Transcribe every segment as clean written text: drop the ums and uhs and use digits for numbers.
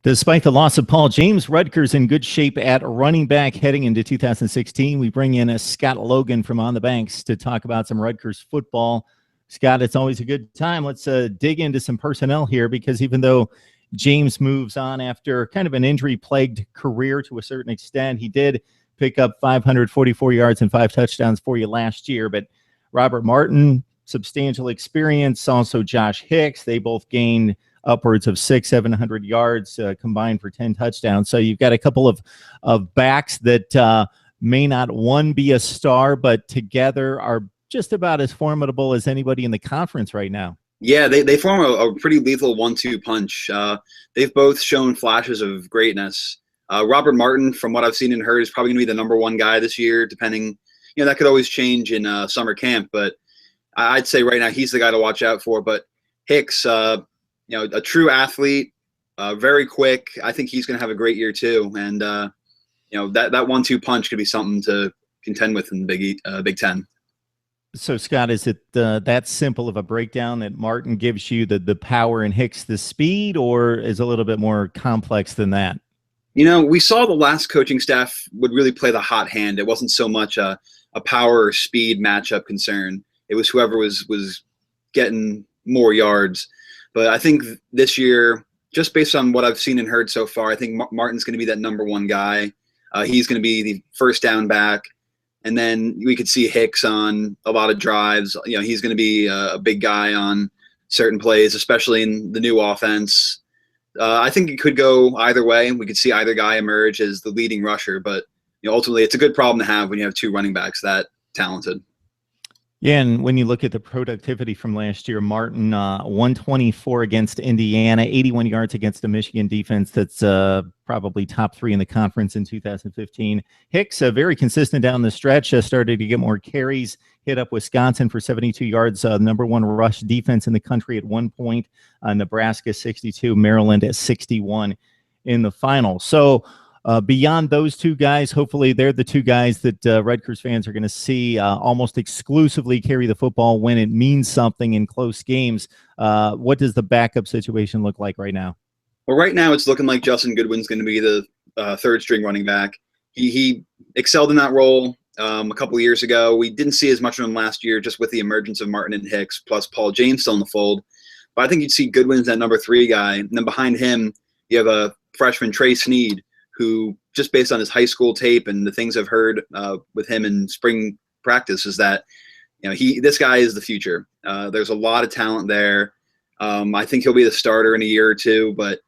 Despite the loss of Paul James, Rutgers in good shape at running back heading into 2016. We bring in Scott Logan from On the Banks to talk about some Rutgers football. Scott, it's always a good time. Let's dig into some personnel here, because even though James moves on after kind of an injury-plagued career to a certain extent, he did pick up 544 yards and 5 touchdowns for you last year. But Robert Martin, substantial experience. Also Josh Hicks, they both gained upwards of 600-700 yards combined for 10 touchdowns. So you've got a couple of backs that may not one be a star, but together are just about as formidable as anybody in the conference right now. Yeah, they form a pretty lethal 1-2 punch. They've both shown flashes of greatness. Robert Martin, from what I've seen and heard, is probably going to be the #1 guy this year, depending. That could always change in summer camp, but I'd say right now he's the guy to watch out for. But Hicks, a true athlete, very quick. I think he's going to have a great year too. And that 1-2 punch could be something to contend with in the Big Ten. So Scott, is it that simple of a breakdown that Martin gives you the power and Hicks the speed, or is it a little bit more complex than that? We saw the last coaching staff would really play the hot hand. It wasn't so much a power or speed matchup concern. It was whoever was getting more yards. But I think this year, just based on what I've seen and heard so far, I think Martin's going to be that #1 guy. He's going to be the first down back. And then we could see Hicks on a lot of drives. He's going to be a big guy on certain plays, especially in the new offense. I think it could go either way. We could see either guy emerge as the leading rusher. But ultimately, it's a good problem to have when you have 2 running backs that talented. Yeah, and when you look at the productivity from last year, Martin, 124 against Indiana, 81 yards against a Michigan defense that's probably top 3 in the conference in 2015. Hicks, very consistent down the stretch, started to get more carries, hit up Wisconsin for 72 yards, #1 rush defense in the country at one point, Nebraska 62, Maryland at 61 in the final. So beyond those 2 guys, hopefully they're the 2 guys that Rutgers fans are going to see almost exclusively carry the football when it means something in close games. What does the backup situation look like right now? Well, right now it's looking like Justin Goodwin's going to be the 3rd-string running back. He excelled in that role a couple of years ago. We didn't see as much of him last year, just with the emergence of Martin and Hicks, plus Paul James still in the fold. But I think you'd see Goodwin's that #3 guy. And then behind him, you have a freshman, Trey Sneed, who, just based on his high school tape and the things I've heard with him in spring practice, is that this guy is the future. There's a lot of talent there. I think he'll be the starter in a year or 2, but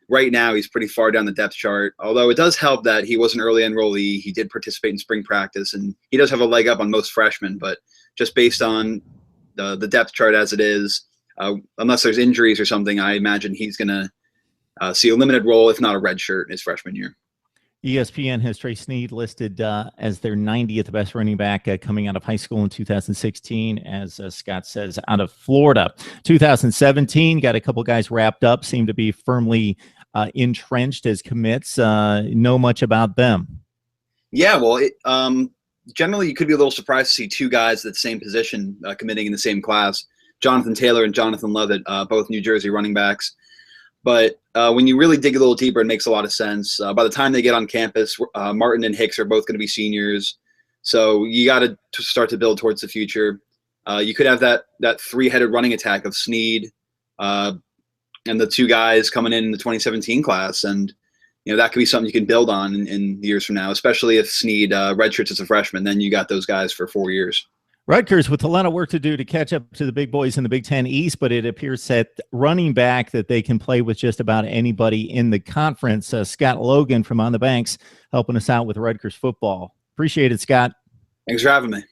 right now he's pretty far down the depth chart. Although it does help that he was an early enrollee. He did participate in spring practice, and he does have a leg up on most freshmen. But just based on the depth chart as it is, unless there's injuries or something, I imagine he's going to see a limited role, if not a red shirt, in his freshman year. ESPN has Trey Sneed listed as their 90th best running back coming out of high school in 2016, as Scott says, out of Florida. 2017, got a couple guys wrapped up, seem to be firmly entrenched as commits. Know much about them? Yeah, well, generally you could be a little surprised to see 2 guys at the same position committing in the same class. Jonathan Taylor and Jonathan Lovett, both New Jersey running backs. But when you really dig a little deeper, it makes a lot of sense. By the time they get on campus, Martin and Hicks are both going to be seniors. So you got to start to build towards the future. You could have that 3-headed running attack of Sneed and the 2 guys coming in the 2017 class. And, that could be something you can build on in years from now, especially if Sneed redshirts as a freshman. Then you got those guys for 4 years. Rutgers with a lot of work to do to catch up to the big boys in the Big Ten East, but it appears that running back that they can play with just about anybody in the conference. Scott Logan from On the Banks helping us out with Rutgers football. Appreciate it, Scott. Thanks for having me.